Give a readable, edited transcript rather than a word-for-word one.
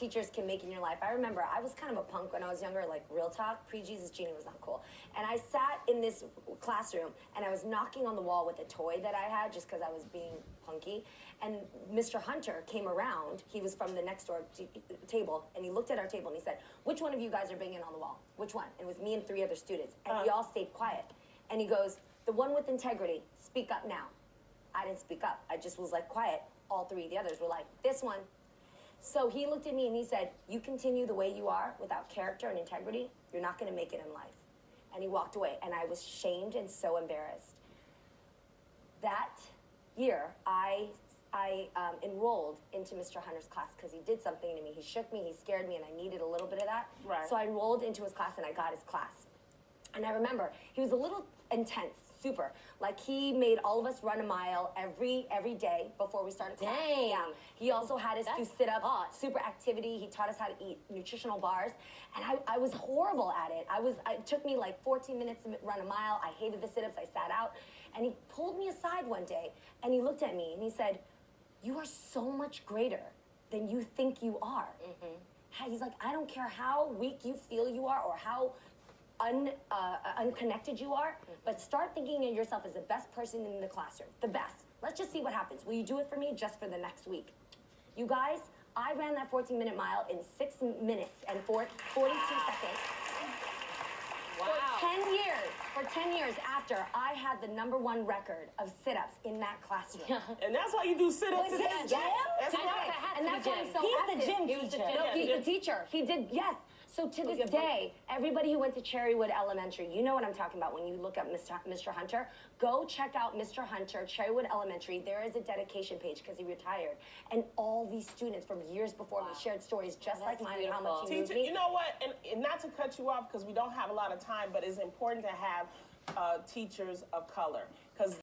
teachers can make in your life. I remember I was kind of a punk when I was younger, like real talk. Pre-Jesus Jeannie was not cool. And I sat in this classroom and I was knocking on the wall with a toy that I had just because I was being punky. And Mr. Hunter came around. He was from the next door table, and he looked at our table and he said, "Which one of you guys are banging on the wall? Which one?" And it was me and 3 other students. And we all stayed quiet. And he goes, "The one with integrity, speak up now." I didn't speak up. I just was like quiet. All 3 of the others were like, "This one." So he looked at me and he said, "You continue the way you are without character and integrity, you're not going to make it in life." And he walked away, and I was shamed and so embarrassed. That year, I enrolled into Mr. Hunter's class because he did something to me. He shook me, he scared me, and I needed a little bit of that. Right. So I enrolled into his class, and I got his class. And I remember, he was a little intense, super. Like, he made all of us run a mile every day before we started class. Dang. Yeah. He also had us do sit-ups, super activity. He taught us how to eat nutritional bars. And I was horrible at it. It took me like 14 minutes to run a mile. I hated the sit-ups. I sat out. And he pulled me aside one day, and he looked at me, and he said, "You are so much greater than you think you are." He's like, "I don't care how weak you feel you are or how unconnected you are, but start thinking of yourself as the best person in the classroom, the best. Let's just see what happens. Will you do it for me just for the next week?" You guys, I ran that 14-minute mile in 6 minutes and 42 seconds. Wow. For 10 years after, I had the #1 record of sit-ups in that classroom. And that's why you do sit-ups in Yes, that gym? That's and right. that's why I'm so He's active. the gym He was the teacher. No, he's the teacher. He did, yes. So to this day, everybody who went to Cherrywood Elementary, you know what I'm talking about when you look up Mr. Hunter. Go check out Mr. Hunter, Cherrywood Elementary. There is a dedication page because he retired. And all these students from years before me shared stories just like mine and how much he moved Teacher, me. you know what? And not to cut you off because we don't have a lot of time, but it's important to have teachers of color. Because